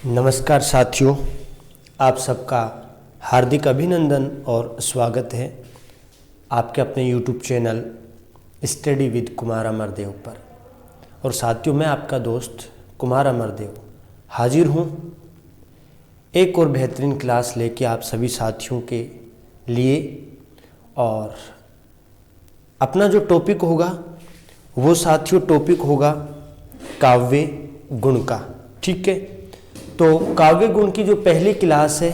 नमस्कार साथियों, आप सबका हार्दिक अभिनंदन और स्वागत है आपके अपने YouTube channel study with Kumar Amardev पर। और साथियों, मैं आपका दोस्त कुमार अमरदेव हाजिर हूँ एक और बेहतरीन क्लास लेके आप सभी साथियों के लिए। और अपना जो टॉपिक होगा वो साथियों टॉपिक होगा काव्य गुण का। ठीक है, तो काव्य गुण की जो पहली क्लास है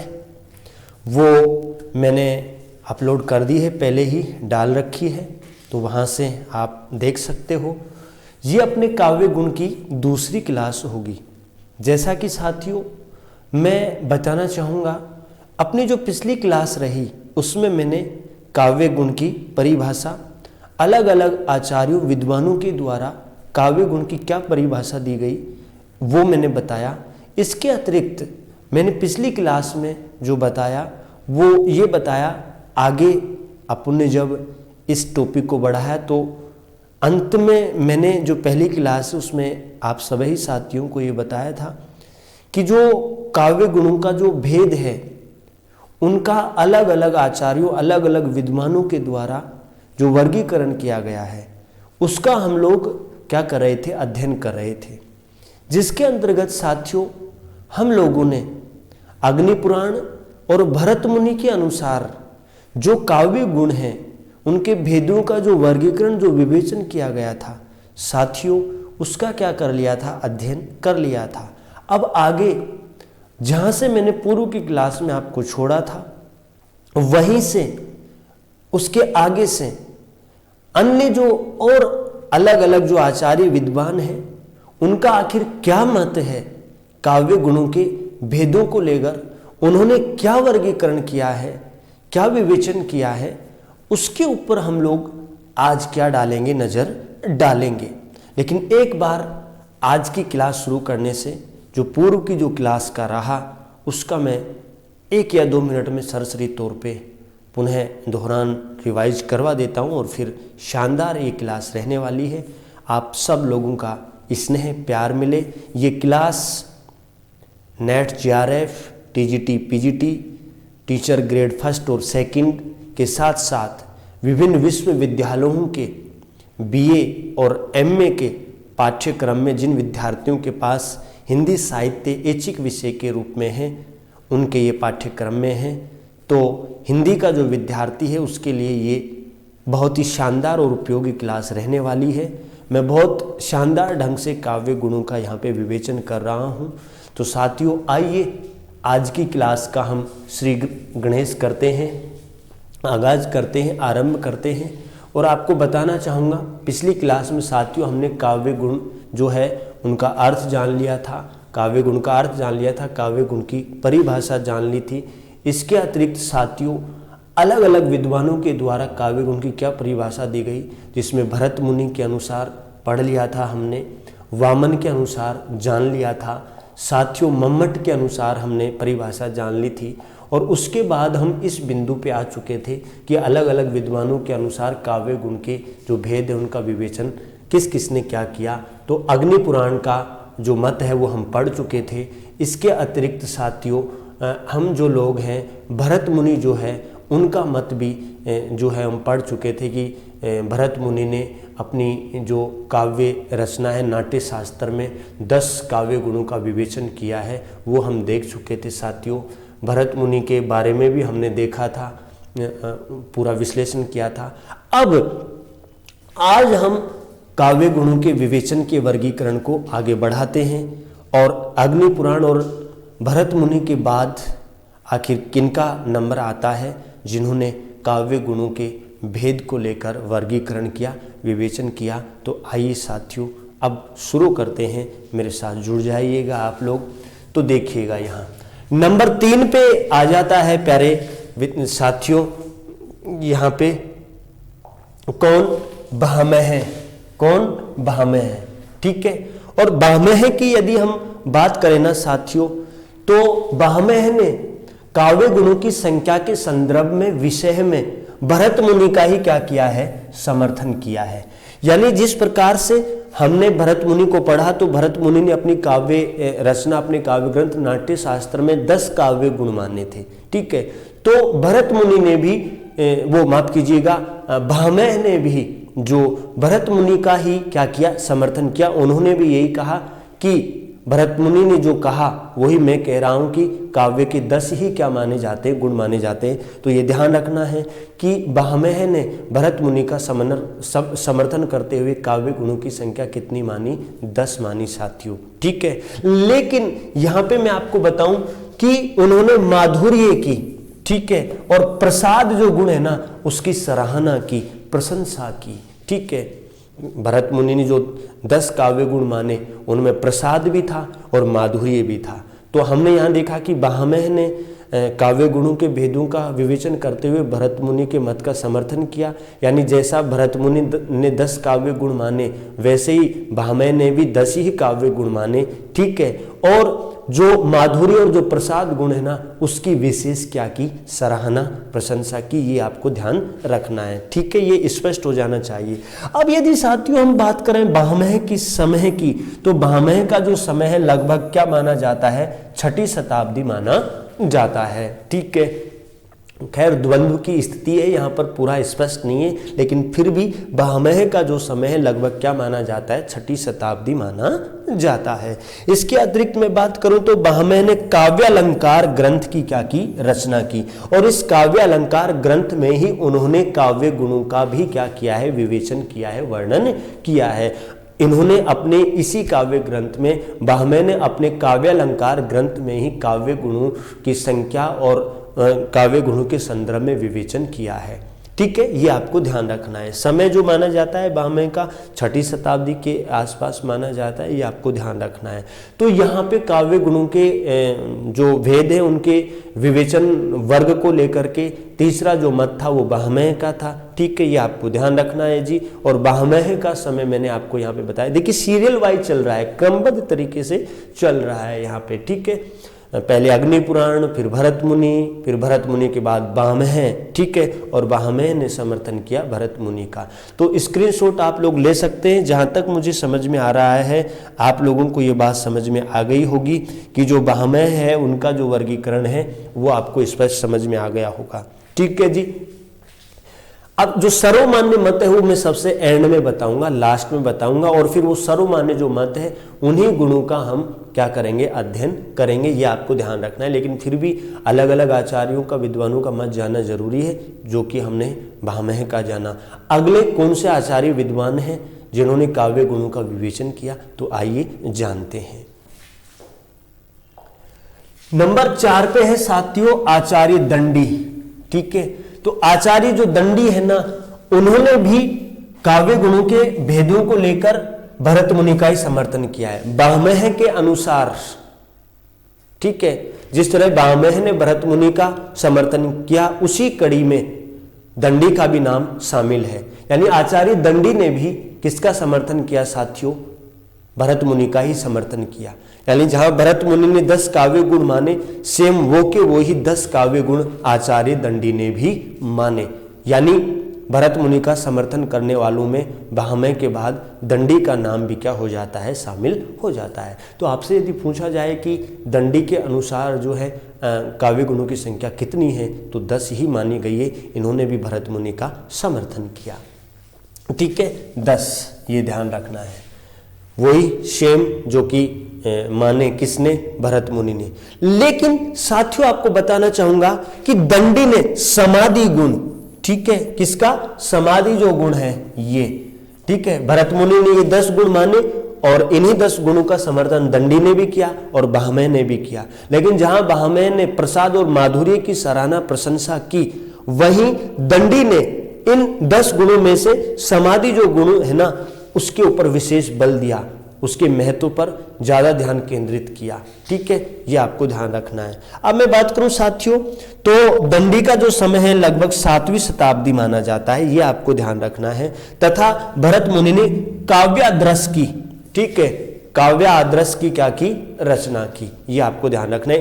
वो मैंने अपलोड कर दी है, पहले ही डाल रखी है, तो वहाँ से आप देख सकते हो। ये अपने काव्य गुण की दूसरी क्लास होगी। जैसा कि साथियों मैं बताना चाहूँगा, अपनी जो पिछली क्लास रही उसमें मैंने काव्य गुण की परिभाषा अलग अलग आचार्यों विद्वानों के द्वारा काव्य गुण की क्या परिभाषा दी गई वो मैंने बताया। इसके अतिरिक्त मैंने पिछली क्लास में जो बताया वो ये बताया, आगे अपन ने जब इस टॉपिक को बढ़ाया तो अंत में मैंने जो पहली क्लास है उसमें आप सभी साथियों को ये बताया था कि जो काव्य गुणों का जो भेद है उनका अलग अलग आचार्यों अलग अलग विद्वानों के द्वारा जो वर्गीकरण किया गया है उसका हम लोग क्या कर रहे थे, अध्ययन कर रहे थे। जिसके अंतर्गत साथियों हम लोगों ने अग्नि पुराण और भरत मुनि के अनुसार जो काव्य गुण हैं उनके भेदों का जो वर्गीकरण जो विवेचन किया गया था साथियों, उसका क्या कर लिया था, अध्ययन कर लिया था। अब आगे जहाँ से मैंने पूर्व की क्लास में आपको छोड़ा था वहीं से उसके आगे से अन्य जो और अलग अलग जो आचार्य विद्वान हैं उनका आखिर क्या मत है काव्य गुणों के भेदों को लेकर, उन्होंने क्या वर्गीकरण किया है, क्या विवेचन किया है, उसके ऊपर हम लोग आज क्या डालेंगे, नज़र डालेंगे। लेकिन एक बार आज की क्लास शुरू करने से जो पूर्व की जो क्लास का रहा उसका मैं 1 या 2 मिनट में सरसरी तौर पे पुनः दोहरान रिवाइज करवा देता हूँ और फिर शानदार ये क्लास रहने वाली है। आप सब लोगों का स्नेह प्यार मिले। ये class net JRF TGT PGT teacher grade 1 और 2 के साथ साथ विभिन्न विश्वविद्यालयों के BA और MA के पाठ्यक्रम में जिन विद्यार्थियों के पास हिंदी साहित्य ऐच्छिक विषय के रूप में है उनके ये पाठ्यक्रम में है, तो हिंदी का जो विद्यार्थी है उसके लिए ये बहुत ही शानदार और उपयोगी क्लास रहने वाली है। मैं बहुत शानदार ढंग से काव्य गुणों का यहाँ पे विवेचन कर रहा हूँ। तो साथियों आइए आज की क्लास का हम श्री गणेश करते हैं, आगाज़ करते हैं, आरंभ करते हैं। और आपको बताना चाहूँगा पिछली क्लास में साथियों हमने काव्य गुण जो है उनका अर्थ जान लिया था, काव्य गुण का अर्थ जान लिया था, काव्य गुण की परिभाषा जान ली थी। इसके अतिरिक्त साथियों अलग अलग विद्वानों के द्वारा काव्य गुण की क्या परिभाषा दी गई, जिसमें भरत मुनि के अनुसार पढ़ लिया था हमने, वामन के अनुसार जान लिया था साथियों, मम्मट के अनुसार हमने परिभाषा जान ली थी। और उसके बाद हम इस बिंदु पे आ चुके थे कि अलग अलग विद्वानों के अनुसार काव्य गुण के जो भेद है उनका विवेचन किस किसने क्या किया। तो अग्नि पुराण का जो मत है वो हम पढ़ चुके थे। इसके अतिरिक्त साथियों हम जो लोग हैं भरत मुनि जो है उनका मत भी जो है हम पढ़ चुके थे कि भरत मुनि ने अपनी जो काव्य रचना है नाट्य शास्त्र में 10 काव्य गुणों का विवेचन किया है, वो हम देख चुके थे साथियों। भरत मुनि के बारे में भी हमने देखा था, पूरा विश्लेषण किया था। अब आज हम काव्य गुणों के विवेचन के वर्गीकरण को आगे बढ़ाते हैं और अग्नि पुराण और भरत मुनि के बाद आखिर किनका नंबर आता है जिन्होंने काव्य गुणों के भेद को लेकर वर्गीकरण किया, विवेचन किया। तो आइए साथियों अब शुरू करते हैं, मेरे साथ जुड़ जाइएगा आप लोग। तो देखिएगा यहाँ नंबर 3 पे आ जाता है प्यारे साथियों, यहाँ पे कौन, भामह है, कौन, भामह है। ठीक है, और भामह की यदि हम बात करें ना साथियों तो भामह ने काव्य गुणों की संख्या के संदर्भ में विषय में भरत मुनि का ही क्या किया है, समर्थन किया है। यानी जिस प्रकार से हमने भरत मुनि को पढ़ा तो भरत मुनि ने अपनी काव्य रचना, अपने काव्य ग्रंथ नाट्य शास्त्र में 10 काव्य गुण माने थे। ठीक है, तो भरत मुनि ने भी वो माफ कीजिएगा भामह ने भी जो भरत मुनि का ही क्या किया, समर्थन किया। उन्होंने भी यही कहा कि भरत मुनि ने जो कहा वही मैं कह रहा हूं कि काव्य के 10 ही क्या माने जाते हैं, गुण माने जाते हैं। तो ये ध्यान रखना है कि भामह ने भरत मुनि का समर्थन करते हुए काव्य गुणों की संख्या कितनी मानी, 10 मानी साथियों। ठीक है, लेकिन यहां पे मैं आपको बताऊं कि उन्होंने माधुर्य की, ठीक है, और प्रसाद जो गुण है ना उसकी सराहना की, प्रशंसा की। ठीक है, भरत मुनि ने जो 10 काव्य गुण माने उनमें प्रसाद भी था और माधुर्य भी था। तो हमने यहाँ देखा कि भामह ने काव्य गुणों के भेदों का विवेचन करते हुए भरत मुनि के मत का समर्थन किया, यानी जैसा भरत मुनि ने 10 काव्य गुण माने वैसे ही भामह ने भी 10 ही काव्य गुण माने। ठीक है, और जो माधुर्य और जो प्रसाद गुण है ना उसकी विशेष क्या की, सराहना, प्रशंसा की। ये आपको ध्यान रखना है। ठीक है, ये स्पष्ट हो जाना चाहिए। अब यदि साथियों हम बात करें भामह की समय की, तो भामह का जो समय है लगभग क्या माना जाता है, 6ठी शताब्दी माना जाता है। ठीक है, खैर द्वंद्व की स्थिति है, यहाँ पर पूरा स्पष्ट नहीं है, लेकिन फिर भी भामह का जो समय है लगभग क्या माना जाता है, 6ठी शताब्दी माना जाता है। इसके अतिरिक्त मैं बात करूं तो भामह ने काव्य अलंकार ग्रंथ की क्या की, रचना की, और इस काव्य अलंकार ग्रंथ में ही उन्होंने काव्य गुणों का भी क्या किया है, विवेचन किया है, वर्णन किया है। इन्होंने अपने इसी काव्य ग्रंथ में, भामह ने अपने काव्य अलंकार ग्रंथ में ही काव्य गुणों की संख्या और काव्य गुणों के संदर्भ में विवेचन किया है। ठीक है, ये आपको ध्यान रखना है। समय जो माना जाता है भामह का 6ठी शताब्दी के आसपास माना जाता है, ये आपको ध्यान रखना है। तो यहाँ पे काव्य गुणों के जो भेद है उनके विवेचन वर्ग को लेकर के तीसरा जो मत था वो भामह का था। ठीक है, ये आपको ध्यान रखना है जी। और भामह का समय मैंने आपको यहाँ पे बताया, देखिए सीरियल वाइज चल रहा है, क्रमबद्ध तरीके से चल रहा है यहाँ पे। ठीक है, पहले अग्नि पुराण, फिर भरत मुनि के बाद भामह। ठीक है, और भामह ने समर्थन किया भरत मुनि का। तो स्क्रीनशॉट आप लोग ले सकते हैं। जहाँ तक मुझे समझ में आ रहा है आप लोगों को ये बात समझ में आ गई होगी कि जो भामह है उनका जो वर्गीकरण है वो आपको स्पष्ट समझ में आ गया होगा। ठीक है जी। अब जो सर्वमान्य मत है वो मैं सबसे एंड में बताऊंगा, लास्ट में बताऊंगा, और फिर वो सर्वमान्य जो मत है उन्हीं गुणों का हम क्या करेंगे, अध्ययन करेंगे। ये आपको ध्यान रखना है। लेकिन फिर भी अलग अलग आचार्यों का, विद्वानों का मत जानना जरूरी है, जो कि हमने भामह का जाना। अगले कौन से आचार्य विद्वान हैं जिन्होंने काव्य गुणों का विवेचन किया, तो आइए जानते हैं। नंबर 4 पे है साथियों आचार्य दंडी। ठीक है, तो आचार्य जो दंडी है ना उन्होंने भी काव्य गुणों के भेदों को लेकर भरत मुनि का ही समर्थन किया है भामह के अनुसार। ठीक है, जिस तरह भामह ने भरत मुनि का समर्थन किया उसी कड़ी में दंडी का भी नाम शामिल है। यानी आचार्य दंडी ने भी किसका समर्थन किया साथियों, भरत मुनि का ही समर्थन किया। यानी जहां भरत मुनि ने 10 काव्य गुण माने, सेम वो के वो ही 10 काव्य गुण आचार्य दंडी ने भी माने। यानी भरत मुनि का समर्थन करने वालों में भामह के बाद दंडी का नाम भी क्या हो जाता है, शामिल हो जाता है। तो आपसे यदि पूछा जाए कि दंडी के अनुसार जो है काव्य गुणों की संख्या कितनी है, तो 10 ही मानी गई है। इन्होंने भी भरत मुनि का समर्थन किया। ठीक है, 10 ये ध्यान रखना है। वही सेम जो कि माने किसने, भरत मुनि ने। लेकिन साथियों आपको बताना चाहूंगा कि दंडी ने समाधि गुण, ठीक है, किसका, समाधि जो गुण है ये, ठीक है, भरत मुनि ने ये 10 गुण माने और इन्हीं 10 गुणों का समर्थन दंडी ने भी किया और भामह ने भी किया। लेकिन जहां भामह ने प्रसाद और माधुर्य की सराहना, प्रशंसा की, वहीं दंडी ने इन 10 गुणों में से समाधि जो गुण है ना उसके ऊपर विशेष बल दिया, उसके महत्व पर ज्यादा ध्यान केंद्रित किया। ठीक है, ये आपको ध्यान रखना है। अब मैं बात करूं साथियों, तो दंडी का जो समय है लगभग 7वीं शताब्दी माना जाता है, ये आपको ध्यान रखना है। तथा भरत मुनि ने काव्याद्रस की, ठीक है, काव्याद्रस की क्या की, रचना की, ये आपको ध्यान रखना है।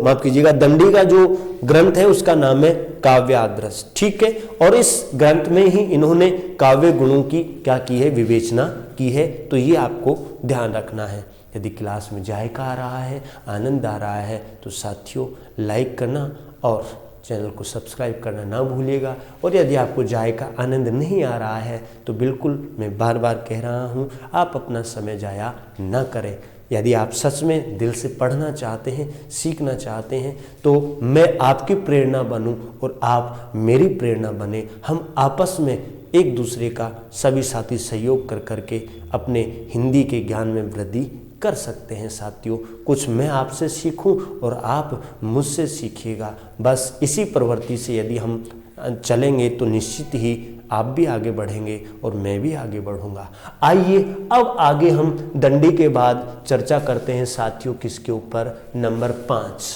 माफ कीजिएगा, दंडी का जो ग्रंथ है उसका नाम है काव्याद्रस। ठीक है, और इस ग्रंथ में ही इन्होंने काव्य गुणों की क्या की है, विवेचना की है, तो ये आपको ध्यान रखना है। यदि क्लास में जायका आ रहा है, आनंद आ रहा है, तो साथियों लाइक करना और चैनल को सब्सक्राइब करना ना भूलिएगा। और यदि आपको जायका आनंद नहीं आ रहा है तो बिल्कुल मैं बार बार कह रहा हूँ, आप अपना समय जाया ना करें। यदि आप सच में दिल से पढ़ना चाहते हैं, सीखना चाहते हैं, तो मैं आपकी प्रेरणा बनूं और आप मेरी प्रेरणा बने। हम आपस में एक दूसरे का सभी साथी सहयोग कर करके अपने हिंदी के ज्ञान में वृद्धि कर सकते हैं। साथियों, कुछ मैं आपसे सीखूं और आप मुझसे सीखिएगा। बस इसी प्रवृत्ति से यदि हम चलेंगे तो निश्चित ही आप भी आगे बढ़ेंगे और मैं भी आगे बढ़ूंगा। आइए अब आगे हम दंडी के बाद चर्चा करते हैं साथियों, किसके ऊपर? नंबर 5।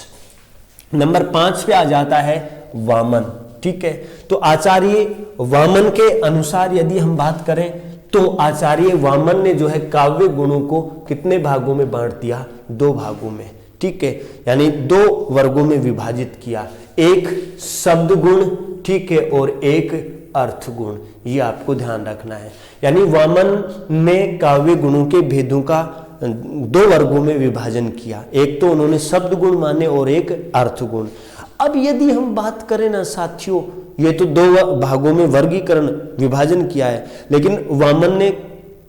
नंबर 5 पे आ जाता है वामन। ठीक है, तो आचार्य वामन के अनुसार यदि हम बात करें तो आचार्य वामन ने जो है काव्य गुणों को कितने भागों में बांट दिया? 2 भागों में। ठीक है, यानी 2 वर्गों में विभाजित किया। एक शब्द गुण, ठीक है, और एक अर्थ गुण। ये आपको ध्यान रखना है। यानी वामन ने काव्य गुणों के भेदों का 2 वर्गों में विभाजन किया। एक तो उन्होंने शब्द गुण माने और एक अर्थ गुण। अब यदि हम बात करें ना साथियों, ये तो 2 भागों में वर्गीकरण विभाजन किया है, लेकिन वामन ने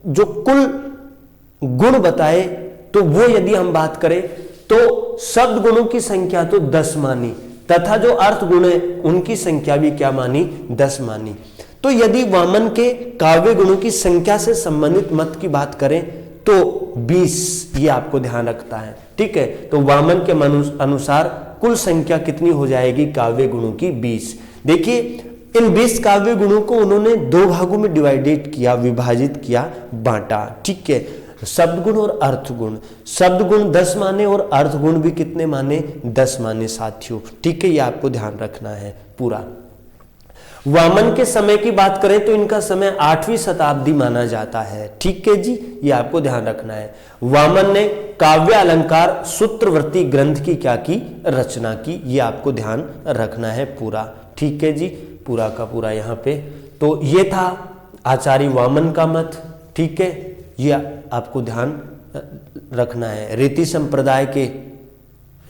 जो कुल गुण बताए तो वो यदि हम बात करें तो शब्द गुणों की संख्या तो 10 मानी, तथा जो अर्थ गुण है उनकी संख्या भी क्या मानी? 10 मानी। तो यदि वामन के काव्य गुणों की संख्या से संबंधित मत की बात करें तो 20, ये आपको ध्यान रखता है। ठीक है, तो वामन के अनुसार कुल संख्या कितनी हो जाएगी काव्य गुणों की? 20। देखिए, इन 20 काव्य गुणों को उन्होंने 2 भागों में डिवाइडेड किया, विभाजित किया, बांटा। ठीक है, शब्द गुण और अर्थ गुण। शब्द गुण 10 माने और अर्थ गुण भी कितने माने? 10 माने साथियों। ठीक है, ये आपको ध्यान रखना है पूरा। वामन के समय की बात करें तो इनका समय 8वीं शताब्दी माना जाता है। ठीक है जी, ये आपको ध्यान रखना है। वामन ने काव्य अलंकार सूत्रवृत्ति ग्रंथ की क्या की? रचना की। ये आपको ध्यान रखना है पूरा। ठीक है जी, पूरा का पूरा यहाँ पे। तो ये था आचार्य वामन का मत। ठीक है, ये आपको ध्यान रखना है। रीति संप्रदाय के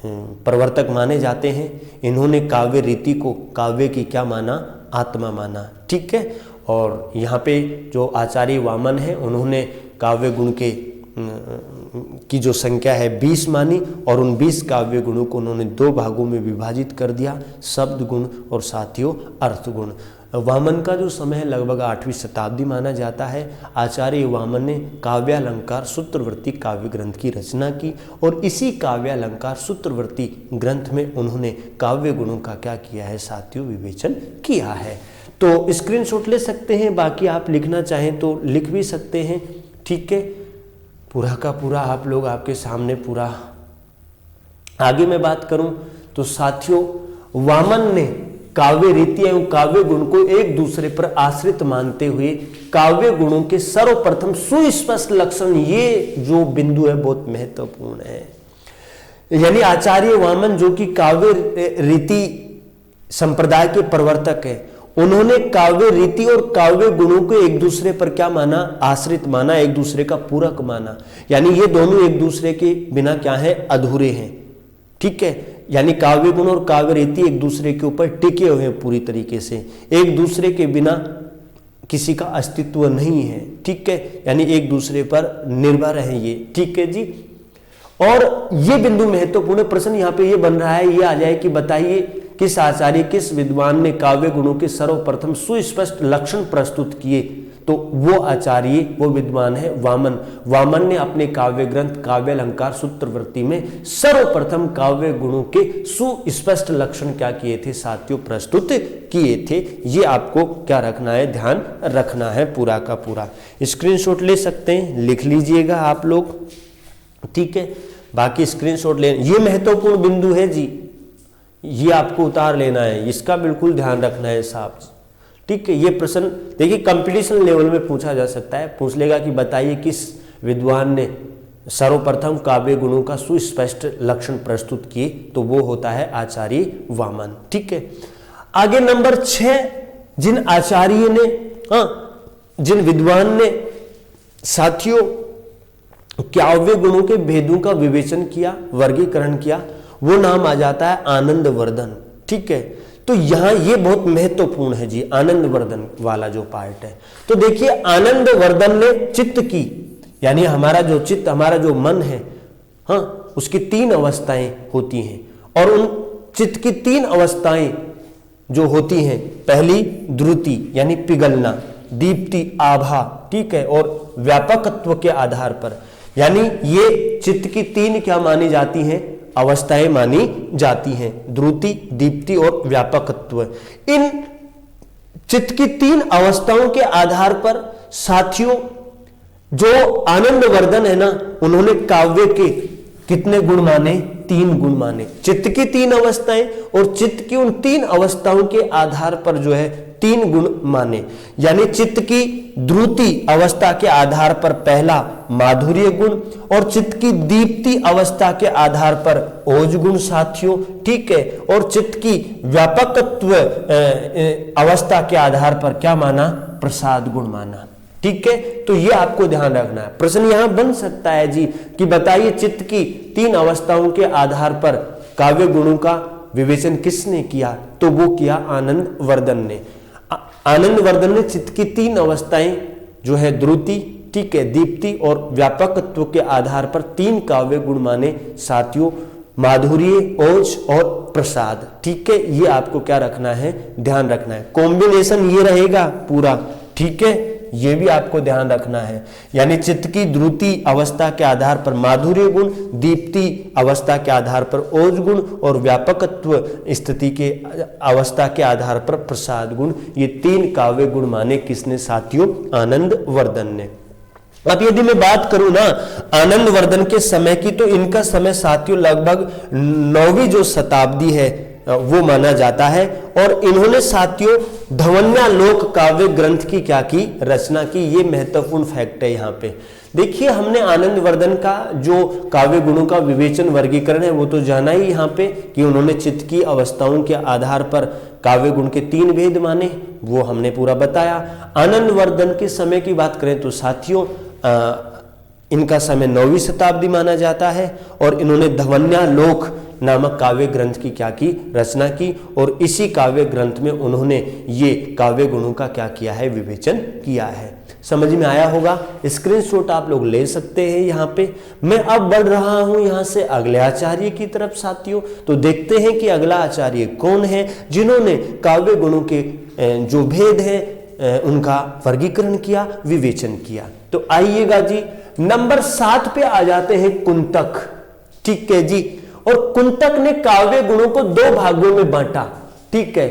प्रवर्तक माने जाते हैं। इन्होंने काव्य रीति को काव्य की क्या माना? आत्मा माना। ठीक है, और यहाँ पे जो आचार्य वामन है उन्होंने काव्य गुण के की जो संख्या है 20 मानी और उन 20 काव्य गुणों को उन्होंने 2 भागों में विभाजित कर दिया, शब्द गुण और साथियों अर्थ गुण। वामन का जो समय है लगभग 8वीं शताब्दी माना जाता है। आचार्य वामन ने काव्यालंकार सूत्रवृत्ति काव्य ग्रंथ की रचना की और इसी काव्यालंकार सूत्रवृत्ति ग्रंथ में उन्होंने काव्य गुणों का क्या किया है साथियों? विवेचन किया है। तो स्क्रीनशॉट ले सकते हैं, बाकी आप लिखना चाहें तो लिख भी सकते हैं। ठीक है, पूरा का पूरा आप लोग आपके सामने पूरा। आगे मैं बात करूं तो साथियों, वामन ने काव्य रीति एवं काव्य गुण को एक दूसरे पर आश्रित मानते हुए काव्य गुणों के सर्वप्रथम सुस्पष्ट लक्षण, ये जो बिंदु है बहुत महत्वपूर्ण है। यानी आचार्य वामन जो कि काव्य रीति संप्रदाय के प्रवर्तक है, उन्होंने काव्य रीति और काव्य गुणों को एक दूसरे पर क्या माना? आश्रित माना, एक दूसरे का पूरक माना। यानी ये दोनों एक दूसरे के बिना क्या है? अधूरे हैं। ठीक है, यानी काव्य गुण और काव्य रीति एक दूसरे के ऊपर टिके हुए हैं पूरी तरीके से, एक दूसरे के बिना किसी का अस्तित्व नहीं है। ठीक है, यानी एक दूसरे पर निर्भर है ये। ठीक है जी, और ये बिंदु महत्वपूर्ण प्रश्न यहाँ पे ये बन रहा है, ये आ जाए कि बताइए किस आचार्य किस विद्वान ने काव्य गुणों के सर्वप्रथम सुस्पष्ट लक्षण प्रस्तुत किए? तो वो आचार्य वो विद्वान है वामन। वामन ने अपने काव्य ग्रंथ काव्यालंकार सूत्रवृत्ति में सर्वप्रथम काव्य गुणों के सुस्पष्ट लक्षण क्या किए थे साथियों? प्रस्तुत किए थे। ये आपको क्या रखना है? ध्यान रखना है पूरा का पूरा। स्क्रीनशॉट ले सकते हैं, लिख लीजिएगा आप लोग। ठीक है, बाकी स्क्रीनशॉट ले, ये महत्वपूर्ण बिंदु है जी, ये आपको उतार लेना है, इसका बिल्कुल ध्यान रखना है साहब। ठीक है, ये प्रश्न देखिए कंपटीशन लेवल में पूछा जा सकता है, पूछ लेगा कि बताइए किस विद्वान ने सर्वप्रथम काव्य गुणों का सुस्पष्ट लक्षण प्रस्तुत किए? तो वो होता है आचार्य वामन। ठीक है, आगे नंबर 6, जिन आचार्य ने जिन विद्वान ने साथियों काव्य गुणों के भेदों का विवेचन किया, वर्गीकरण किया, वो नाम आ जाता है आनंदवर्धन। ठीक है, तो यहां ये बहुत महत्वपूर्ण है जी, आनंदवर्धन वाला जो पार्ट है। तो देखिए आनंदवर्धन ने चित्त की, यानी हमारा जो चित्त, हमारा जो मन है, हाँ, उसकी 3 अवस्थाएं होती हैं, और उन चित्त की 3 अवस्थाएं जो होती हैं, पहली द्रुति यानी पिघलना, दीप्ति आभा, ठीक है, और व्यापकत्व के आधार पर, यानी ये चित्त की 3 क्या मानी जाती हैं, अवस्थाएं मानी जाती हैं, द्रुति, दीप्ति और व्यापकत्व। इन चित्त की 3 अवस्थाओं के आधार पर साथियों जो आनंदवर्धन है ना, उन्होंने काव्य के कितने गुण माने, 3 गुण माने। चित्त की 3 अवस्थाएं और चित्त की उन 3 अवस्थाओं के आधार पर जो है 3 गुण माने, यानी चित्त की द्रुति अवस्था के आधार पर पहला माधुर्य गुण, और चित्त की दीप्ति अवस्था के आधार पर ओज गुण साथियों, ठीक है, और चित्त की व्यापकत्व अवस्था के आधार पर क्या माना, प्रसाद गुण माना। ठीक है, तो ये आपको ध्यान रखना है। प्रश्न यहां बन सकता है जी कि बताइए चित्त की 3 अवस्थाओं के आधार पर काव्य गुणों का विवेचन किसने किया, तो वो किया आनंदवर्धन ने। आनंदवर्धन ने चित्त की 3 अवस्थाएं जो है द्रुति, ठीक है, दीप्ति और व्यापकत्व के आधार पर 3 काव्य गुण माने साथियों, माधुर्य, ओज और प्रसाद। ठीक है, ये आपको क्या रखना है, ध्यान रखना है। कॉम्बिनेशन ये रहेगा पूरा, ठीक है, ये भी आपको ध्यान रखना है। यानी चित्त की द्रुति अवस्था के आधार पर माधुर्य गुण, दीप्ति अवस्था के आधार पर ओज गुण और व्यापकत्व स्थिति के अवस्था के आधार पर प्रसाद गुण, ये 3 काव्य गुण माने किसने साथियों, आनंदवर्धन ने। अब यदि मैं बात करूं ना आनंदवर्धन के समय की, तो इनका समय साथियों लगभग 9वीं जो शताब्दी है वो माना जाता है, और इन्होंने साथियों धवन्यालोक काव्य ग्रंथ की क्या की, रचना की। ये महत्वपूर्ण फैक्ट है यहाँ पे। देखिए हमने आनंदवर्धन का जो काव्य गुणों का विवेचन वर्गीकरण है वो तो जाना ही यहाँ पे कि उन्होंने चित्त की अवस्थाओं के आधार पर काव्य गुण के 3 भेद माने, वो हमने पूरा बताया। आनंदवर्धन के समय की बात करें तो साथियों इनका समय 9वीं शताब्दी माना जाता है, और इन्होंने धवन्यालोक नामक काव्य ग्रंथ की क्या की, रचना की, और इसी काव्य ग्रंथ में उन्होंने ये काव्य गुणों का क्या किया है, विवेचन किया है। समझ में आया होगा, स्क्रीनशॉट आप लोग ले सकते हैं यहाँ पे। मैं अब बढ़ रहा हूं यहाँ से अगले आचार्य की तरफ साथियों, तो देखते हैं कि अगला आचार्य कौन है जिन्होंने काव्य गुणों के जो भेद है उनका वर्गीकरण किया, विवेचन किया। तो आइएगा जी, नंबर 7 पे आ जाते हैं कुंतक। ठीक है जी, और कुंतक ने काव्य गुणों को 2 भागों में बांटा, ठीक है,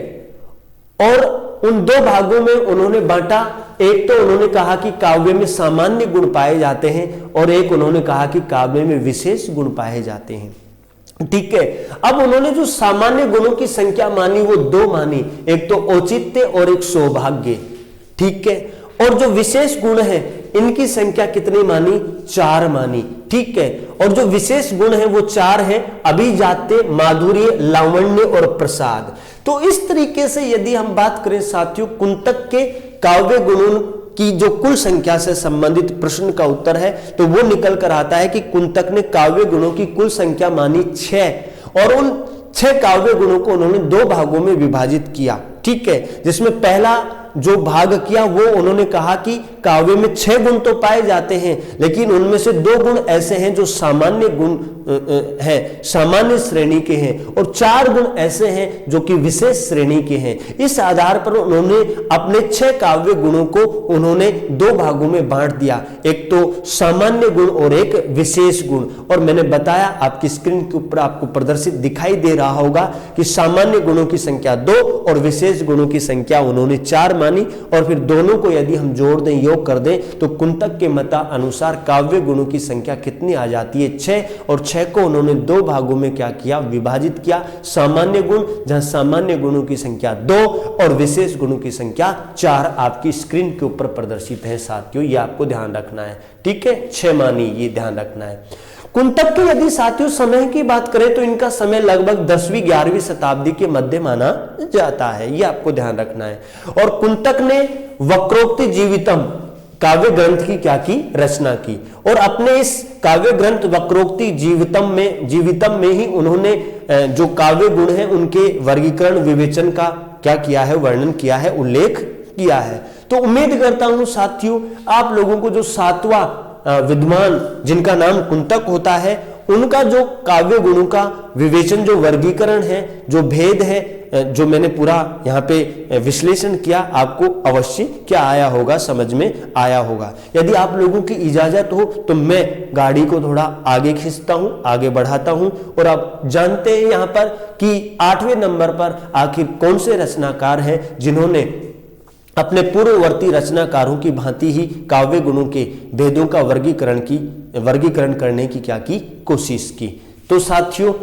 और उन 2 भागों में उन्होंने बांटा। एक तो उन्होंने कहा कि काव्य में सामान्य गुण पाए जाते हैं, और एक उन्होंने कहा कि काव्य में विशेष गुण पाए जाते हैं। ठीक है, अब उन्होंने जो सामान्य गुणों की संख्या मानी वो 2 मानी, एक तो औचित्य और एक सौभाग्य। ठीक है, और जो विशेष गुण है इनकी संख्या कितनी मानी, 4 मानी। ठीक है, और जो विशेष गुण है वो 4 है, अभिजात्य, माधुर्य, लावण्य और प्रसाद। तो इस तरीके से यदि हम बात करें साथियों, कुंतक के काव्य गुणों की जो कुल संख्या से संबंधित प्रश्न का उत्तर है, तो वो निकल कर आता है कि कुंतक ने काव्य गुणों की कुल संख्या मानी 6, और उन 6 काव्य गुणों को उन्होंने 2 भागों में विभाजित किया। ठीक है, जिसमें पहला जो भाग किया वो उन्होंने कहा कि काव्य में 6 गुण तो पाए जाते हैं, लेकिन उनमें से 2 गुण ऐसे हैं जो सामान्य गुण हैं, सामान्य श्रेणी के हैं, और 4 गुण ऐसे हैं जो कि विशेष श्रेणी के हैं। इस आधार पर उन्होंने अपने 6 काव्य गुणों को उन्होंने 2 भागों में बांट दिया, एक तो सामान्य गुण और एक विशेष गुण। और मैंने बताया, आपकी स्क्रीन के ऊपर आपको प्रदर्शित दिखाई दे रहा होगा कि सामान्य गुणों की संख्या 2 और विशेष गुणों की संख्या उन्होंने 4 मानी, और फिर दोनों को यदि हम जोड़ दें, योग कर दें, तो कुंतक के मता अनुसार काव्य गुणों की संख्या कितनी आ जाती है, 6, और 6 को उन्होंने 2 भागों में क्या किया, विभाजित किया। सामान्य गुण, जहां सामान्य गुणों की संख्या 2 और विशेष गुणों की संख्या 4 आपकी स्क्रीन के ऊपर प्रदर्शित है साथियों, ये आपको ध्यान रखना है। ठीक है, 6 मानी, ये ध्यान रखना है। कुंतक के यदि साथियों समय की बात करें तो इनका समय लगभग 10वीं 11वीं शताब्दी के मध्य माना जाता है, ये आपको ध्यान रखना है। और कुंतक ने वक्रोक्ति जीवितम काव्य ग्रंथ की क्या की, रचना की। और अपने इस काव्य ग्रंथ वक्रोक्ति जीवितम में ही उन्होंने जो काव्य गुण है उनके वर्गीकरण विवेचन का क्या किया है, वर्णन किया है, उल्लेख किया है। तो उम्मीद करता हूं साथियों आप लोगों को जो सातवां विद्वान जिनका नाम कुंतक होता है उनका जो काव्य गुणों का विवेचन, जो वर्गीकरण है, जो भेद है, जो मैंने पूरा यहाँ पे विश्लेषण किया, आपको अवश्य क्या आया होगा, समझ में आया होगा। यदि आप लोगों की इजाजत हो तो मैं गाड़ी को थोड़ा आगे खींचता हूं, आगे बढ़ाता हूं। और आप जानते हैं यहाँ पर कि 8वें नंबर पर आखिर कौन से रचनाकार हैं जिन्होंने अपने पूर्ववर्ती रचनाकारों की भांति ही काव्य गुणों के भेदों का वर्गीकरण करने की क्या की, कोशिश की। तो साथियों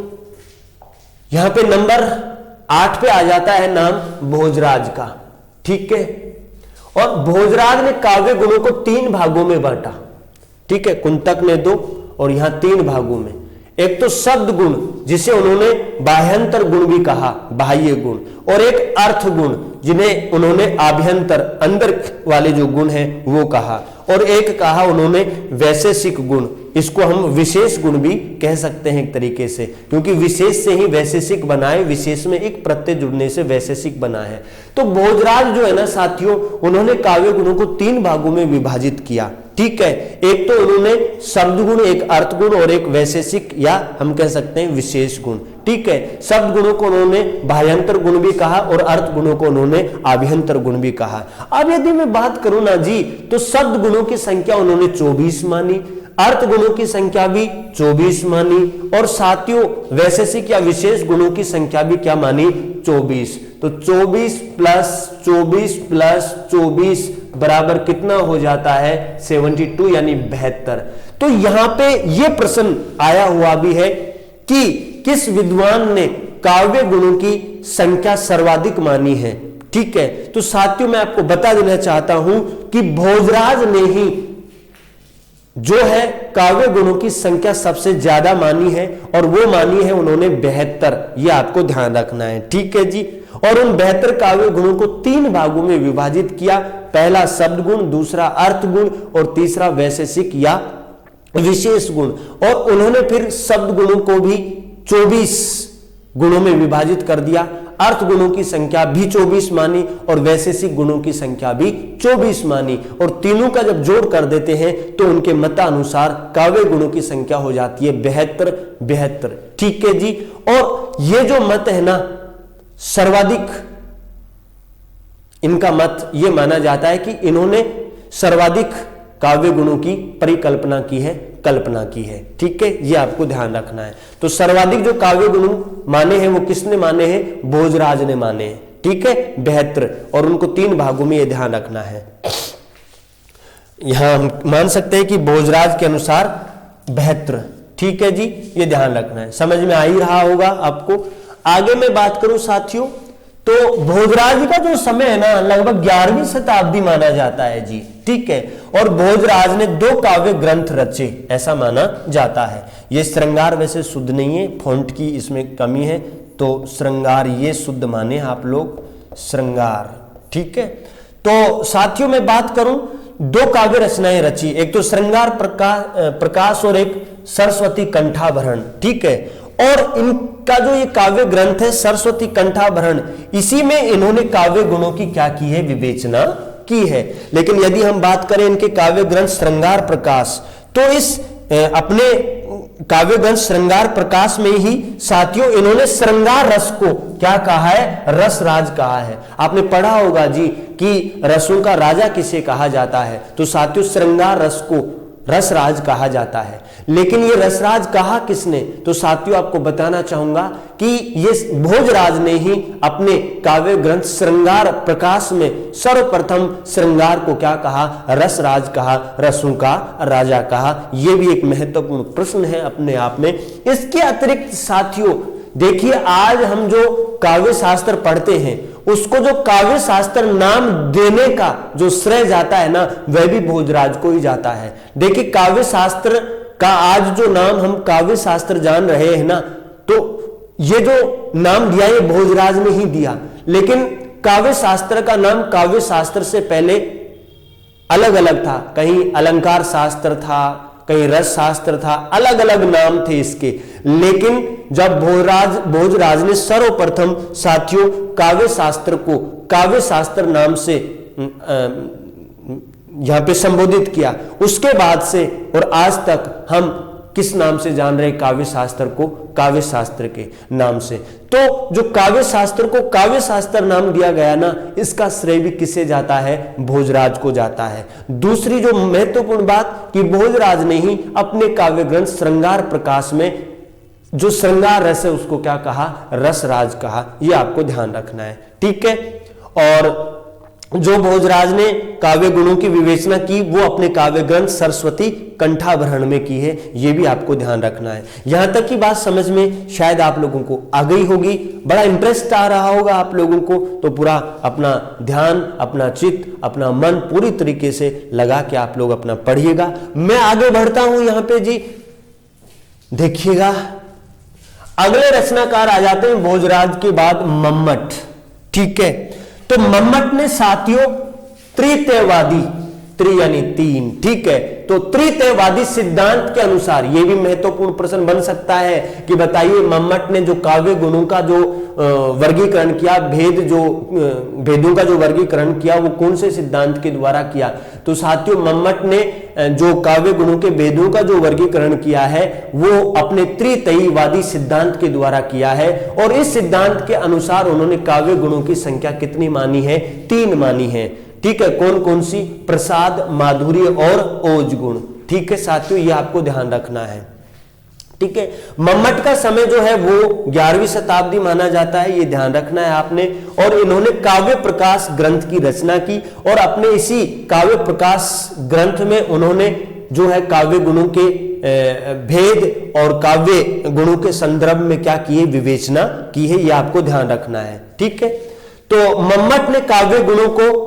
यहां पे नंबर 8 पे आ जाता है नाम भोजराज का, ठीक है। और भोजराज ने काव्य गुणों को 3 भागों में बांटा, ठीक है। कुंतक ने 2 और यहां 3 भागों में। एक तो शब्द गुण जिसे उन्होंने बाह्यंतर गुण भी कहा, बाह्य गुण, और एक अर्थ गुण जिन्हें उन्होंने आभ्यंतर अंदर वाले जो गुण हैं वो कहा, और एक कहा उन्होंने वैशेषिक गुण। इसको हम विशेष गुण भी कह सकते हैं एक तरीके से, क्योंकि विशेष से ही वैशेषिक बना है, विशेष में एक प्रत्यय जुड़ने से वैशेषिक बना है। तो भोजराज जो है ना साथियों, उन्होंने काव्य गुणों को 3 भागों में विभाजित किया, ठीक है। एक तो उन्होंने शब्द गुण, एक अर्थ गुण और एक वैशेषिक या हम कह सकते हैं विशेष गुण, ठीक है। शब्द गुणों को उन्होंने बाह्यंतर गुण भी कहा और अर्थ गुणों को उन्होंने आभ्यंतर गुण भी कहा। अब यदि मैं बात करूं ना जी, तो शब्द गुणों की संख्या उन्होंने 24 मानी, अर्थ गुणों की संख्या भी 24 मानी, और साथियों वैशेषिक या विशेष गुणों की संख्या भी क्या मानी, 24। तो 24 प्लस 24 प्लस 24 बराबर कितना हो जाता है, 72 यानी 72। तो यहां पे यह प्रश्न आया हुआ भी है कि किस विद्वान ने काव्य गुणों की संख्या सर्वाधिक मानी है, ठीक है। तो साथियों मैं आपको बता देना चाहता हूं कि भोजराज ने ही जो है काव्य गुणों की संख्या सबसे ज्यादा मानी है, और वो मानी है उन्होंने 72। ये आपको ध्यान रखना है, ठीक है जी। और उन 72 काव्य गुणों को 3 भागों में विभाजित किया, पहला शब्द गुण, दूसरा अर्थ गुण और तीसरा वैशेषिक या विशेष गुण। और उन्होंने फिर शब्द गुणों को भी 24 गुणों में विभाजित कर दिया, अर्थ गुणों की संख्या भी 24 मानी और वैशेषिक गुणों की संख्या भी 24 मानी, और तीनों का जब जोड़ कर देते हैं तो उनके मतानुसार काव्य गुणों की संख्या हो जाती है 72, ठीक है जी। और ये जो मत है ना, सर्वाधिक इनका मत ये माना जाता है कि इन्होंने सर्वाधिक काव्य गुणों की परिकल्पना की है, कल्पना की है, ठीक है। ये आपको ध्यान रखना है। तो सर्वाधिक जो काव्य गुण माने हैं वो किसने माने हैं, भोजराज ने माने हैं, ठीक है, 72। और उनको 3 भागों में ये ध्यान रखना है। यहां हम मान सकते हैं कि भोजराज के अनुसार 72, ठीक है जी। ये ध्यान रखना है, समझ में आ ही रहा होगा आपको। आगे मैं बात करूं साथियों, तो भोजराज का जो समय है ना लगभग 11वीं शताब्दी माना जाता है जी, ठीक है। और भोजराज ने 2 काव्य ग्रंथ रचे ऐसा माना जाता है। ये श्रृंगार वैसे शुद्ध नहीं है, फॉन्ट की इसमें कमी है, तो श्रृंगार ये शुद्ध माने आप लोग, श्रृंगार, ठीक है। तो साथियों मैं बात करूं, 2 काव्य रचनाएं रची, एक तो श्रृंगार प्रकाश और एक सरस्वती कंठाभरण, ठीक है। और इनका जो ये काव्य ग्रंथ है सरस्वती कंठाभरण, इसी में इन्होंने काव्य गुणों की क्या की है, विवेचना की है। लेकिन यदि हम बात करें इनके काव्य ग्रंथ श्रृंगार प्रकाश, तो इस अपने काव्य ग्रंथ श्रृंगार प्रकाश में ही साथियों इन्होंने श्रृंगार रस को क्या कहा है, रसराज कहा है। आपने पढ़ा होगा जी कि रसों का राजा किसे कहा जाता है, तो साथियों श्रृंगार रस को रसराज कहा जाता है। लेकिन ये रसराज कहा किसने, तो साथियों आपको बताना चाहूंगा कि ये भोजराज ने ही अपने काव्य ग्रंथ श्रृंगार प्रकाश में सर्वप्रथम श्रृंगार को क्या कहा, रसराज कहा, रसों का राजा कहा। यह भी एक महत्वपूर्ण प्रश्न है अपने आप में। इसके अतिरिक्त साथियों देखिए, आज हम जो काव्य शास्त्र पढ़ते हैं उसको जो काव्य शास्त्र नाम देने का जो श्रेय जाता है ना, वह भी भोजराज को ही जाता है। देखिए काव्य शास्त्र का आज जो नाम हम काव्य शास्त्र जान रहे हैं ना, तो ये जो नाम दिया ये भोजराज ने ही दिया। लेकिन काव्य शास्त्र का नाम काव्य शास्त्र से पहले अलग अलग था, कहीं अलंकार शास्त्र था, कहीं रस शास्त्र था, अलग अलग नाम थे इसके। लेकिन जब भोजराज ने सर्वप्रथम साथियों काव्य शास्त्र को काव्य शास्त्र नाम से यहां पे संबोधित किया, उसके बाद से और आज तक हम किस नाम से जान रहे काव्य शास्त्र को? काव्य शास्त्र के नाम से। तो जो काव्य शास्त्र को काव्य शास्त्र नाम दिया गया ना, इसका श्रेय भी किसे जाता है? भोजराज को जाता है। दूसरी जो महत्वपूर्ण बात कि भोजराज ने ही अपने काव्य ग्रंथ श्रृंगार प्रकाश में जो श्रृंगार रस है उसको क्या कहा? रसराज कहा। यह आपको ध्यान रखना है, ठीक है। और जो भोजराज ने काव्य गुणों की विवेचना की वो अपने काव्य ग्रंथ सरस्वती कंठाभरण में की है, ये भी आपको ध्यान रखना है। यहां तक की बात समझ में शायद आप लोगों को आ गई होगी, बड़ा इंटरेस्ट आ रहा होगा आप लोगों को, तो पूरा अपना ध्यान, अपना चित्त, अपना मन पूरी तरीके से लगा के आप लोग अपना पढ़िएगा। मैं आगे बढ़ता हूं यहां पे जी, देखिएगा अगले रचनाकार आ जाते हैं भोजराज के बाद मम्मट, ठीक है। तो मम्मट ने साथियों त्रितयवादी, त्रि यानी तीन, ठीक है। तो त्रितयवादी सिद्धांत के अनुसार, यह भी महत्वपूर्ण प्रश्न बन सकता है कि बताइए मम्मट ने जो काव्य गुणों का जो वर्गीकरण किया, भेदों का जो वर्गीकरण किया, वो कौन से सिद्धांत के द्वारा किया? तो साथियों मम्मट ने जो काव्य गुणों के भेदों का जो वर्गीकरण किया है वो अपने त्रितयवादी सिद्धांत के द्वारा किया है। और इस सिद्धांत के अनुसार उन्होंने काव्य गुणों की संख्या कितनी मानी है? 3 मानी है, ठीक है। कौन कौन सी? प्रसाद, माधुर्य और ओज गुण, ठीक है साथियों, ये आपको ध्यान रखना है, ठीक है। मम्मट का समय जो है वो 11वीं शताब्दी माना जाता है, ये ध्यान रखना है आपने। और इन्होंने काव्य प्रकाश ग्रंथ की रचना की और अपने इसी काव्य प्रकाश ग्रंथ में उन्होंने जो है काव्य गुणों के भेद और काव्य गुणों के संदर्भ में क्या किए? विवेचना की है, ये आपको ध्यान रखना है, ठीक है। तो मम्मट ने काव्य गुणों को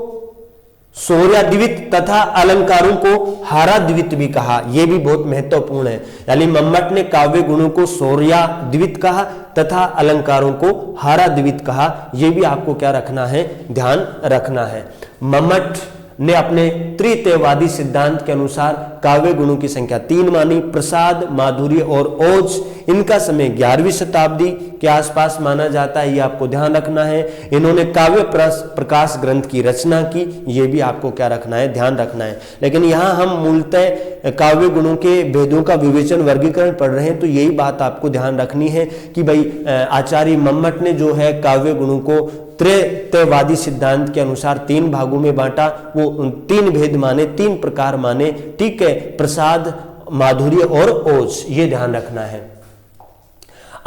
सौर्याद्वित तथा अलंकारों को हाराद्वित भी कहा, यह भी बहुत महत्वपूर्ण है। यानी मम्मट ने काव्य गुणों को सौर्याद्वित कहा तथा अलंकारों को हाराद्वित कहा, यह भी आपको क्या रखना है? ध्यान रखना है। मम्मट ने अपने त्रितयवादी सिद्धांत के अनुसार काव्य गुणों की संख्या 3 मानी। प्रसाद, माधुर्य और ओज, इनका समय 11वीं शताब्दी के आसपास माना जाता है, ये आपको ध्यान रखना है। इन्होंने काव्य प्रकाश ग्रंथ की रचना की, ये भी आपको क्या रखना है? ध्यान रखना है। लेकिन यहाँ हम मूलतः काव्य गुणों के भेदों का विवेचन, वर्गीकरण पढ़ रहे हैं, तो यही बात आपको ध्यान रखनी है कि भाई आचार्य मम्मट ने जो है काव्य गुणों को त्रितयवादी सिद्धांत के अनुसार 3 भागों में बांटा, वो 3 भेद माने, 3 प्रकार माने, ठीक है। प्रसाद, माधुर्य और ओज, ये ध्यान रखना है।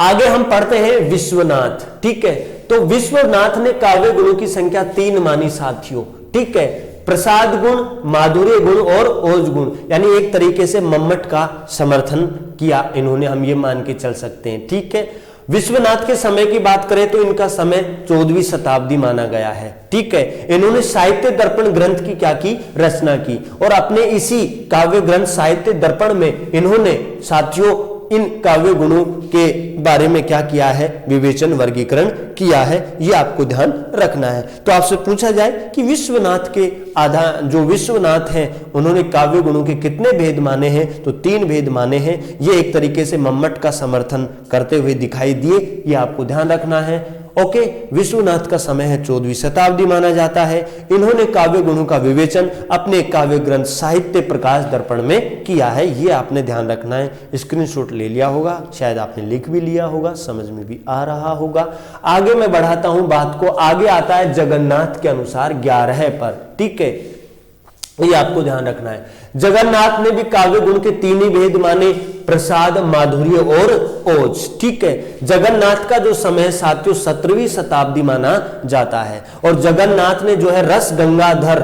आगे हम पढ़ते हैं विश्वनाथ, ठीक है। तो विश्वनाथ ने काव्य गुणों की संख्या 3 मानी साथियों, ठीक है। प्रसाद गुण, माधुर्य गुण और ओज गुण, यानी एक तरीके से मम्मट का समर्थन किया इन्होंने, हम ये मान के चल सकते हैं, ठीक है। विश्वनाथ के समय की बात करें तो इनका समय 14वीं शताब्दी माना गया है, ठीक है। इन्होंने साहित्य दर्पण ग्रंथ की क्या की? रचना की। और अपने इसी काव्य ग्रंथ साहित्य दर्पण में इन्होंने साथियों इन काव्य गुणों के बारे में क्या किया है? विवेचन, वर्गीकरण किया है, ये आपको ध्यान रखना है। तो आपसे पूछा जाए कि विश्वनाथ के जो विश्वनाथ हैं उन्होंने काव्य गुणों के कितने भेद माने हैं? तो 3 भेद माने हैं। ये एक तरीके से मम्मट का समर्थन करते हुए दिखाई दिए, ये आपको ध्यान रखना है। ओके, विश्वनाथ का समय है 14वीं शताब्दी माना जाता है। इन्होंने काव्य गुणों का विवेचन अपने काव्य ग्रंथ साहित्य प्रकाश दर्पण में किया है, ये आपने ध्यान रखना है। स्क्रीनशॉट ले लिया होगा, शायद आपने लिख भी लिया होगा, समझ में भी आ रहा होगा। आगे मैं बढ़ाता हूं बात को, आगे आता है जगन्नाथ के अनुसार 11 पर, ठीक है। ये आपको ध्यान रखना है। जगन्नाथ ने भी काव्य गुण के 3 ही भेद माने, प्रसाद, माधुर्य और ओज, ठीक है। जगन्नाथ का जो समय है साथियों 17वीं शताब्दी माना जाता है। और जगन्नाथ ने जो है रस गंगाधर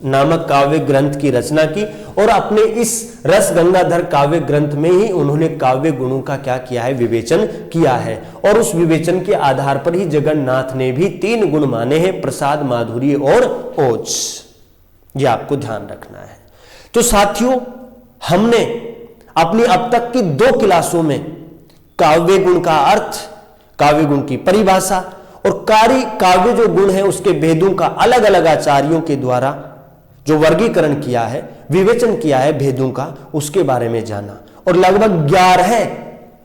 नामक काव्य ग्रंथ की रचना की और अपने इस रस गंगाधर काव्य ग्रंथ में ही उन्होंने काव्य गुणों का क्या किया है? विवेचन किया है। और उस विवेचन के आधार पर ही जगन्नाथ ने भी 3 गुण माने हैं, प्रसाद, माधुर्य और ओज। ये आपको ध्यान रखना है। तो साथियों हमने अपनी अब तक की 2 क्लासों में काव्य गुण का अर्थ, काव्य गुण की परिभाषा और काव्य जो गुण है उसके भेदों का अलग अलग आचार्यों के द्वारा जो वर्गीकरण किया है, विवेचन किया है भेदों का, उसके बारे में जाना। और लगभग 11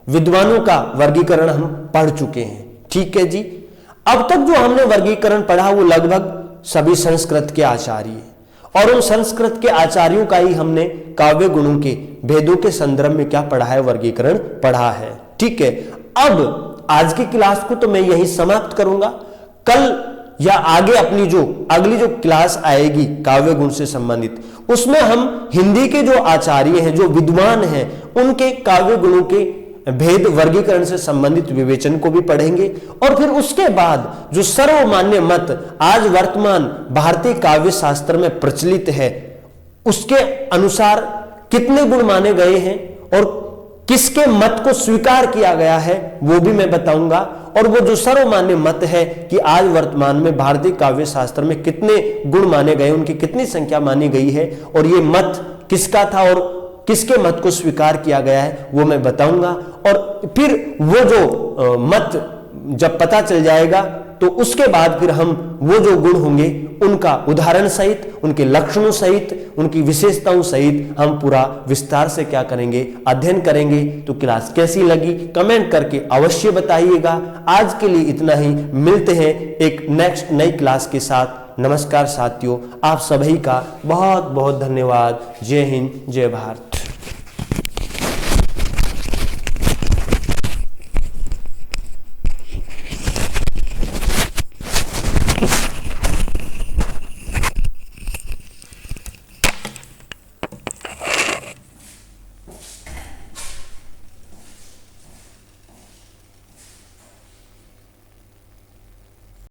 विद्वानों का वर्गीकरण हम पढ़ चुके हैं। ठीक है जी। अब तक जो हमने वर्गीकरण पढ़ा वो लगभग सभी संस्कृत के आचार्य हैं, और उन संस्कृत के आचार्यों का ही हमने काव्य गुणों के भेदों के संदर्भ में क्या पढ़ा है, वर्गीकरण पढ़ा है। ठीक है। अब आज की क्लास को तो मैं यही समाप्त करूंगा। कल या आगे अपनी जो अगली जो क्लास आएगी काव्य गुण से संबंधित, उसमें हम हिंदी के जो आचार्य हैं, जो विद्वान हैं, उनके काव्य गुणों के भेद वर्गीकरण से संबंधित विवेचन को भी पढ़ेंगे। और फिर उसके बाद जो सर्वमान्य मत आज वर्तमान भारतीय काव्य शास्त्र में प्रचलित है, उसके अनुसार कितने गुण माने गए हैं और किसके मत को स्वीकार किया गया है, वो भी मैं बताऊंगा। और वो जो सर्वमान्य मत है कि आज वर्तमान में भारतीय काव्य शास्त्र में कितने गुण माने गए, उनकी कितनी संख्या मानी गई है, और ये मत किसका था और किसके मत को स्वीकार किया गया है, वो मैं बताऊंगा। और फिर वो जो मत जब पता चल जाएगा तो उसके बाद फिर हम वो जो गुण होंगे उनका उदाहरण सहित, उनके लक्षणों सहित, उनकी विशेषताओं सहित हम पूरा विस्तार से क्या करेंगे, अध्ययन करेंगे। तो क्लास कैसी लगी कमेंट करके अवश्य बताइएगा। आज के लिए इतना ही, मिलते हैं एक नेक्स्ट नई क्लास के साथ। नमस्कार साथियों, आप सभी का बहुत बहुत धन्यवाद। जय हिंद, जय भारत।